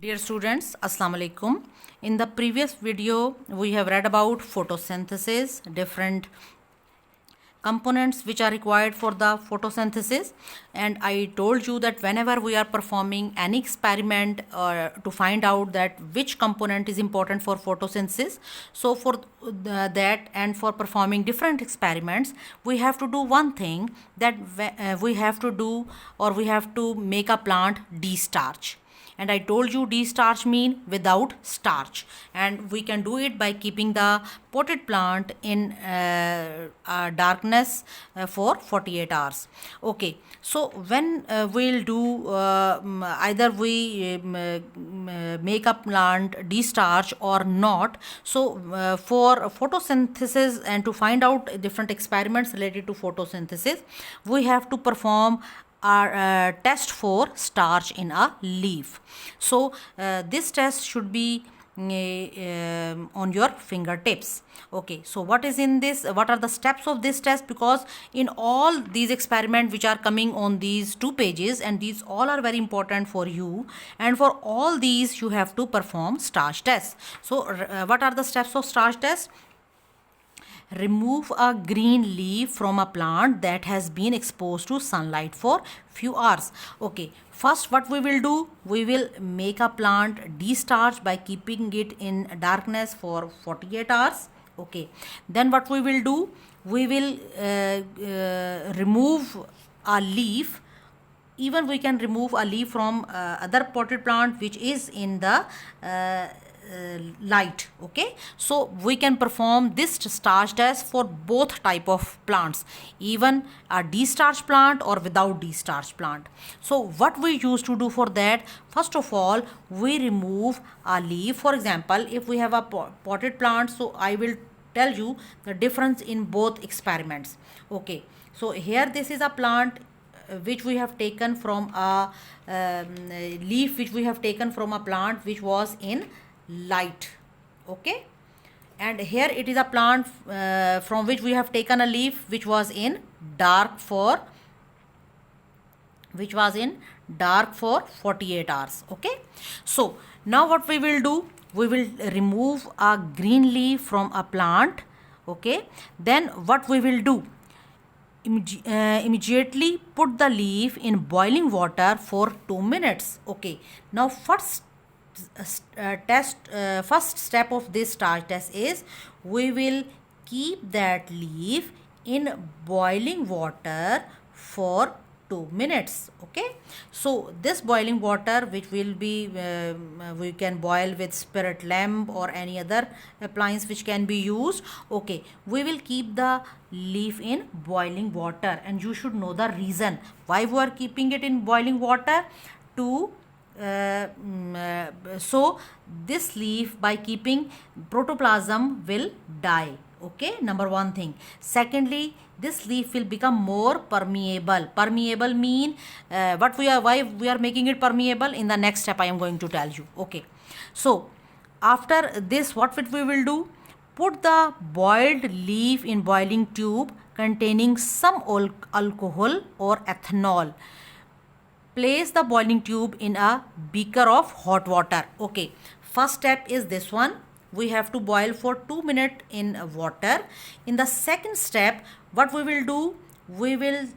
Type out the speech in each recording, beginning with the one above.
Dear students, Assalamu alaikum. In the previous video, we have read about photosynthesis, different components which are required for the photosynthesis, and I told you that whenever we are performing any experiment to find out that which component is important for photosynthesis, so for that and for performing different experiments, we have to do one thing, that we have to do, or we have to make a plant de-starch. And I told you de-starch mean without starch, and we can do it by keeping the potted plant in darkness for 48 hours. Okay, so when we'll do either we make a plant de-starch or not, so for photosynthesis and to find out different experiments related to photosynthesis, we have to perform our test for starch in a leaf. So this test should be on your fingertips. Okay, so what is in this, what are the steps of this test? Because in all these experiments which are coming on these 2 pages, and these all are very important for you, and for all these you have to perform starch test. So what are the steps of starch test? Remove a green leaf from a plant that has been exposed to sunlight for few hours. Okay, first what we will do, we will make a plant de-starch by keeping it in darkness for 48 hours. Okay, then what we will do, we will remove a leaf. Even we can remove a leaf from other potted plant which is in the light. Okay, so we can perform this starch test for both type of plants, even a de-starch plant or without de-starch plant. So what we used to do for that, first of all we remove a leaf. For example, if we have a potted plant, so I will tell you the difference in both experiments. Okay, so here this is a plant which we have taken from a leaf which we have taken from a plant which was in light. Okay, and here it is a plant from which we have taken a leaf which was in dark for 48 hours. Okay, so now what we will do, we will remove a green leaf from a plant. Okay, then what we will do, immediately put the leaf in boiling water for 2 minutes. Okay, now first first step of this starch test is we will keep that leaf in boiling water for 2 minutes. Okay, so this boiling water which will be we can boil with spirit lamp or any other appliance which can be used. Okay, we will keep the leaf in boiling water, and you should know the reason why we are keeping it in boiling water. To so this leaf, by keeping, protoplasm will die. Okay, number one thing. Secondly, this leaf will become more permeable. Permeable mean why we are making it permeable, in the next step I am going to tell you. Okay, so after this what we will do, put the boiled leaf in boiling tube containing some alcohol or ethanol. Place the boiling tube in a beaker of hot water. Okay, first step is this one, we have to boil for 2 minutes in water. In the second step, what we will do, we will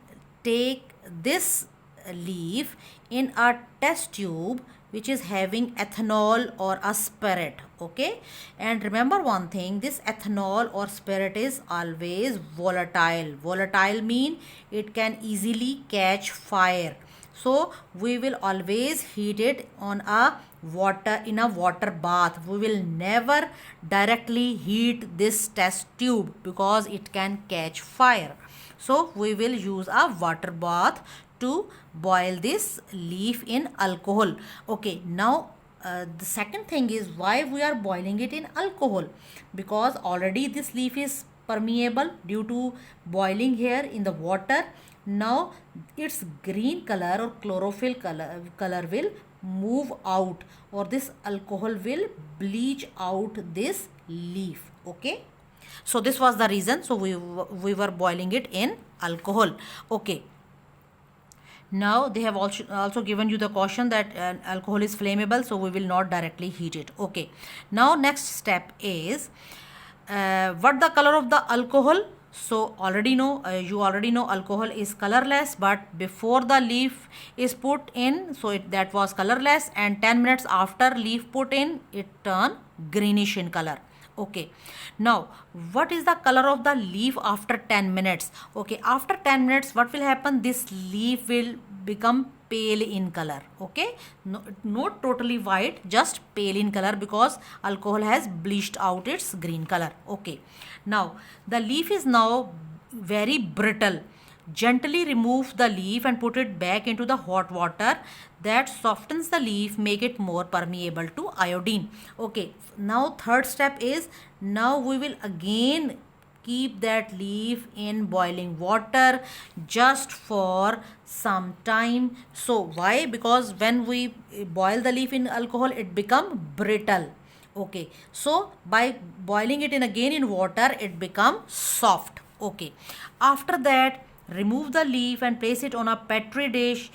take this leaf in a test tube which is having ethanol or a spirit. Okay, and remember one thing, this ethanol or spirit is always volatile. Volatile mean it can easily catch fire. So we will always heat it on a water, in a water bath. We will never directly heat this test tube because it can catch fire. So we will use a water bath to boil this leaf in alcohol. Okay, now the second thing is why we are boiling it in alcohol, because already this leaf is permeable due to boiling here in the water. Now its green color or chlorophyll color will move out, or this alcohol will bleach out this leaf. Okay, so this was the reason, so we were boiling it in alcohol. Okay, Now they have also given you the caution that alcohol is flammable, so we will not directly heat it. Okay. Now next step is what the color of the alcohol. So already know, you already know alcohol is colorless, but before the leaf is put in, so that was colorless, and 10 minutes after leaf put in, it turn greenish in color. Okay. Now what is the color of the leaf after 10 minutes? Okay, after 10 minutes what will happen? This leaf will become pale in color. Okay, no, not totally white, just pale in color, because alcohol has bleached out its green color. Okay, now the leaf is now very brittle. Gently remove the leaf and put it back into the hot water. That softens the leaf, make it more permeable to iodine. Okay, now third step is, now we will again keep that leaf in boiling water just for some time. So why? Because when we boil the leaf in alcohol, it become brittle. Okay, so by boiling it in again in water, it become soft. Okay, after that remove the leaf and place it on a petri dish.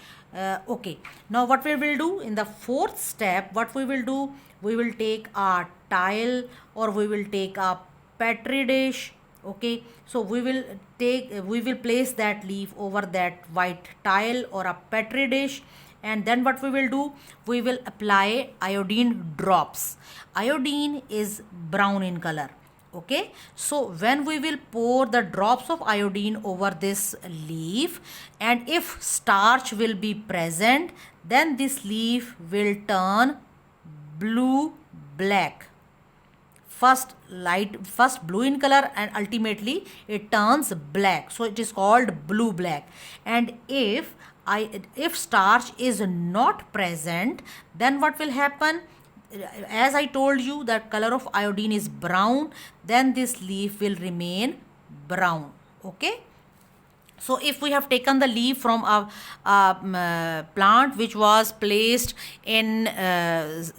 Okay, now what we will do in the fourth step, what we will do, we will take a tile or we will take a petri dish. Okay, so we will place that leaf over that white tile or a petri dish, and then what we will do, we will apply iodine drops. Iodine is brown in color. Okay, so when we will pour the drops of iodine over this leaf, and if starch will be present, then this leaf will turn blue black. First blue in color, and ultimately it turns black, so it is called blue black. And if starch is not present, then what will happen? As I told you, that color of iodine is brown, then this leaf will remain brown. Okay, so if we have taken the leaf from a plant which was placed in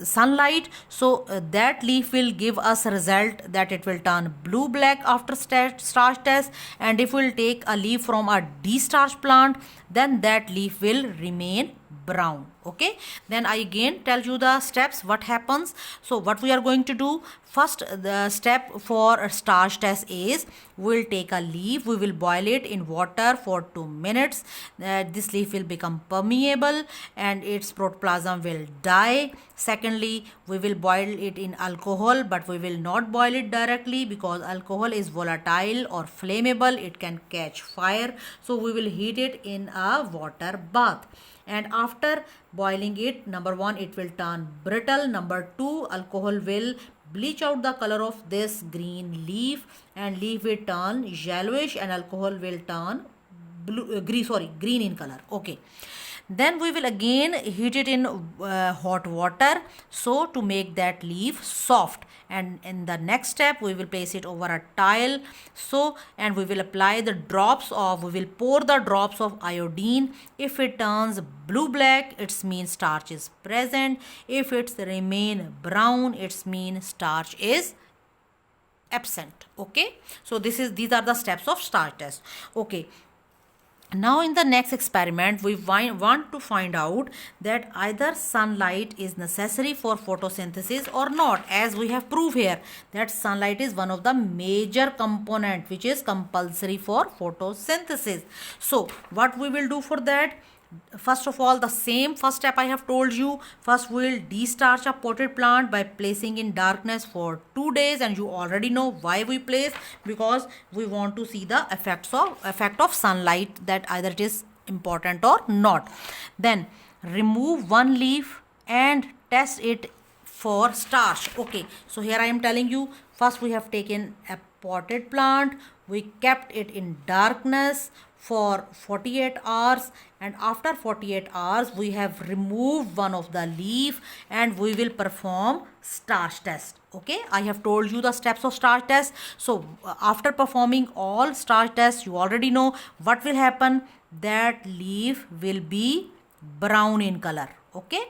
sunlight, so that leaf will give us a result that it will turn blue black after starch test. And if we will take a leaf from a de-starched plant, then that leaf will remain brown. Okay, then I again tell you the steps what happens. So what we are going to do, first the step for a starch test is, we will take a leaf, we will boil it in water for 2 minutes. This leaf will become permeable and its protoplasm will die. Secondly, we will boil it in alcohol, but we will not boil it directly because alcohol is volatile or flammable, it can catch fire. So we will heat it in a water bath, and after boiling it, number 1, it will turn brittle. Number 2, alcohol will bleach out the color of this green leaf, and leaf will turn yellowish and alcohol will turn green in color. Okay, then we will again heat it in hot water, so to make that leaf soft. And in the next step, we will place it over a tile, so, and we will apply the drops of, we will pour the drops of iodine. If it turns blue black, it means starch is present. If it's remain brown, it means starch is absent. Okay, so these are the steps of starch test. Okay, now in the next experiment, we want to find out that either sunlight is necessary for photosynthesis or not, as we have proved here that sunlight is one of the major component which is compulsory for photosynthesis. So what we will do for that, first of all, the same first step I have told you. First we will de-starch a potted plant by placing in darkness for 2 days, and you already know why we place, because we want to see the effect of sunlight, that either it is important or not. Then remove one leaf and test it for starch. Okay, so here I am telling you, first we have taken a potted plant, we kept it in darkness for 48 hours, and after 48 hours we have removed one of the leaf and we will perform starch test. Okay, I have told you the steps of starch test. So after performing all starch tests, you already know what will happen, that leaf will be brown in color. Okay,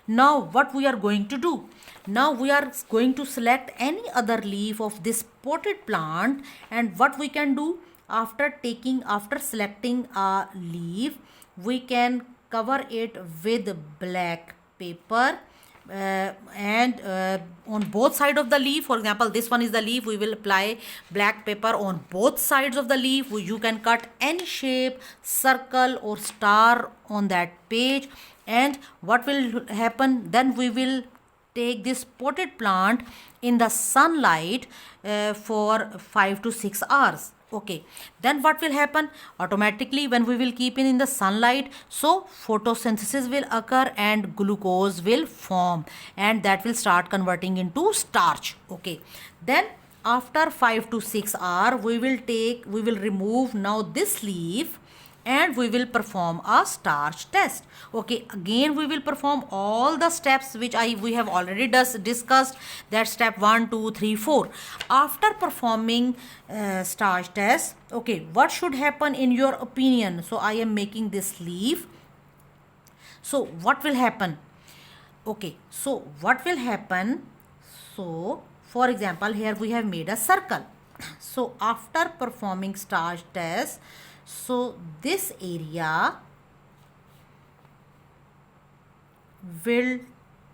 now what we are going to do, now we are going to select any other leaf of this potted plant, and what we can do, after selecting a leaf, we can cover it with black paper, and on both sides of the leaf. For example, this one is the leaf. We will apply black paper on both sides of the leaf. You can cut any shape, circle or star on that page. And what will happen then? We will take this potted plant in the sunlight for 5 to 6 hours. Okay, then what will happen? Automatically, when we will keep it in the sunlight, so photosynthesis will occur and glucose will form, and that will start converting into starch. Okay, then after 5 to 6 hours, we will remove now this leaf, and we will perform a starch test. Okay, again we will perform all the steps which we have already discussed, that step 1 2 3 4. After performing starch test, okay, what should happen in your opinion? So I am making this leaf. So what will happen? Okay, so what will happen? So for example, here we have made a circle. So after performing starch test, so this area will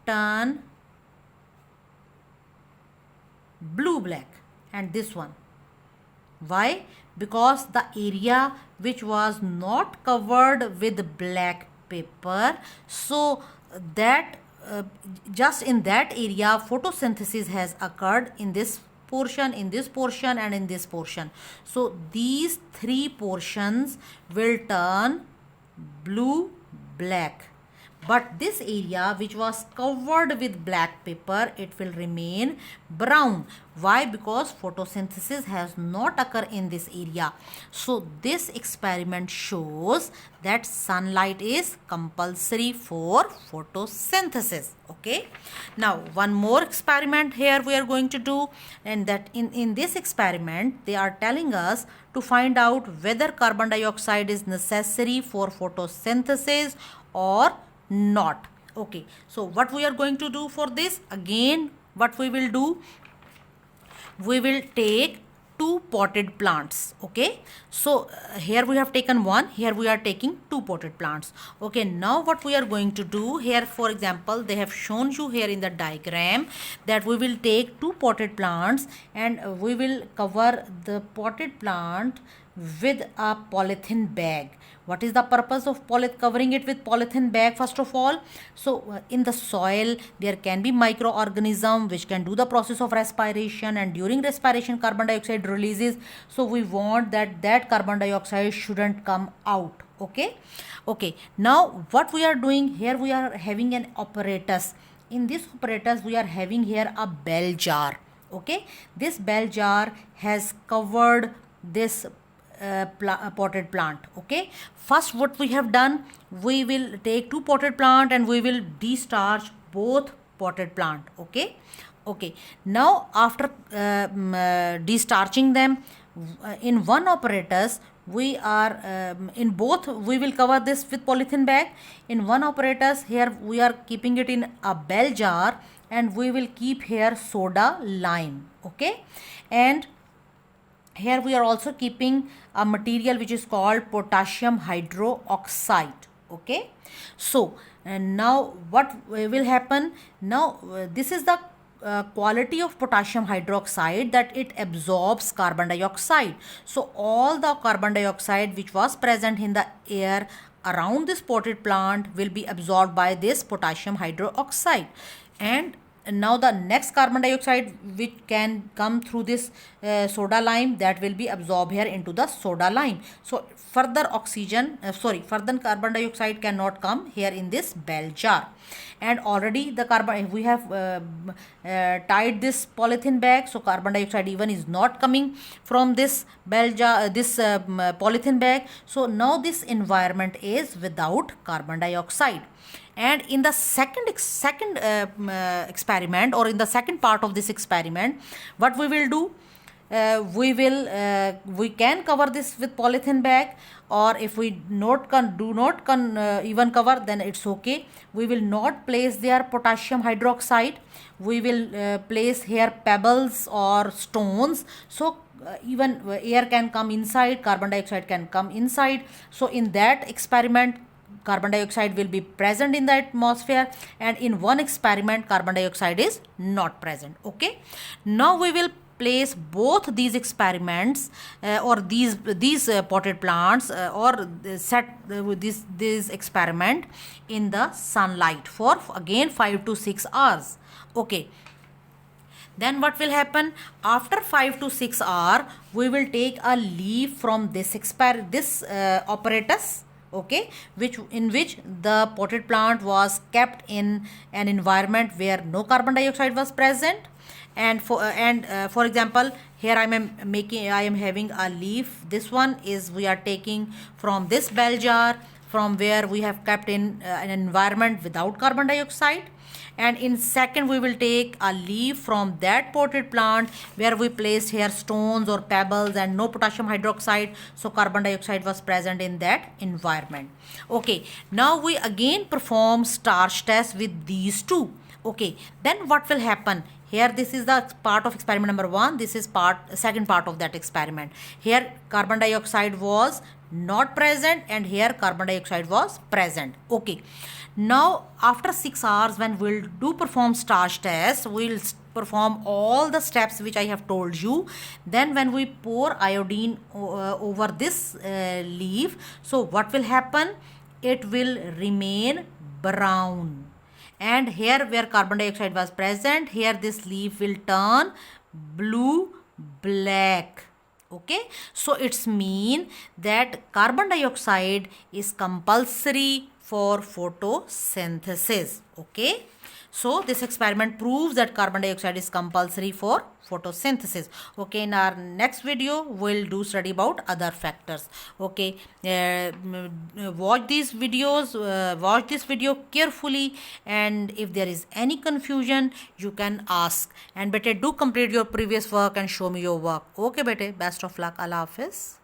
turn blue black, and this one. Why? Because the area which was not covered with black paper, so that just in that area photosynthesis has occurred in this portion, in this portion, and in this portion. So these three portions will turn blue black, but this area which was covered with black paper, it will remain brown. Why? Because photosynthesis has not occurred in this area. So this experiment shows that sunlight is compulsory for photosynthesis. Okay, now one more experiment here we are going to do, and that in this experiment they are telling us to find out whether carbon dioxide is necessary for photosynthesis or not. Okay, so what we are going to do for this? Again, what we will do, we will take two potted plants. Okay, so here we have taken one, here we are taking two potted plants. Okay, now what we are going to do here, for example, they have shown you here in the diagram that we will take two potted plants, and we will cover the potted plant with a polythene bag. What is the purpose of covering it with polythene bag? First of all, so in the soil there can be microorganism which can do the process of respiration, and during respiration carbon dioxide releases. So we want that carbon dioxide shouldn't come out. Okay, okay, now what we are doing here, we are having an apparatus. In this apparatus we are having here a bell jar. Okay, this bell jar has covered this potted plant. Okay, first what we have done, we will take two potted plant and we will destarch both potted plant. Okay, okay, now after destarching them, in one apparatus we are in both we will cover this with polythene bag. In one apparatus here we are keeping it in a bell jar, and we will keep here soda lime. Okay, and here we are also keeping a material which is called potassium hydroxide. Okay, so and now what will happen now, this is the quality of potassium hydroxide, that it absorbs carbon dioxide. So all the carbon dioxide which was present in the air around this potted plant will be absorbed by this potassium hydroxide, and now the next carbon dioxide which can come through this soda lime, that will be absorbed here into the soda lime. So further further carbon dioxide cannot come here in this bell jar. And already the carbon, we have tied this polythene bag, so carbon dioxide even is not coming from this bell jar, this polythene bag. So now this environment is without carbon dioxide. And in the second experiment, or in the second part of this experiment, what we will do, we can cover this with polythene bag, or if we do not even cover, then it's okay. We will not place there potassium hydroxide. We will place here pebbles or stones, so even air can come inside, carbon dioxide can come inside. So in that experiment carbon dioxide will be present in the atmosphere, and in one experiment carbon dioxide is not present. Okay, now we will place both these experiments or these potted plants or set this experiment in the sunlight for again 5 to 6 hours. Okay, then what will happen after 5 to 6 hour, we will take a leaf from this apparatus, okay, which the potted plant was kept in an environment where no carbon dioxide was present. And for example, here I am having a leaf. This one is we are taking from this bell jar from where we have kept in an environment without carbon dioxide. And in second we will take a leaf from that potted plant where we placed here stones or pebbles and no potassium hydroxide, so carbon dioxide was present in that environment. Okay, now we again perform starch test with these two. Okay, then what will happen here? This is the part of experiment number 1. This is second part of that experiment. Here carbon dioxide was not present and here carbon dioxide was present. Okay, now after 6 hours when we'll do perform starch test, we'll perform all the steps which I have told you. Then when we pour iodine over this leaf, so what will happen? It will remain brown. And here where carbon dioxide was present, here this leaf will turn blue black. Okay, so it's mean that carbon dioxide is compulsory for photosynthesis. Okay, so this experiment proves that carbon dioxide is compulsory for photosynthesis. Okay, in our next video we'll do study about other factors. Okay, watch these videos, watch this video carefully, and if there is any confusion you can ask. And better do complete your previous work and show me your work. Okay bete, best of luck. Allah Hafiz.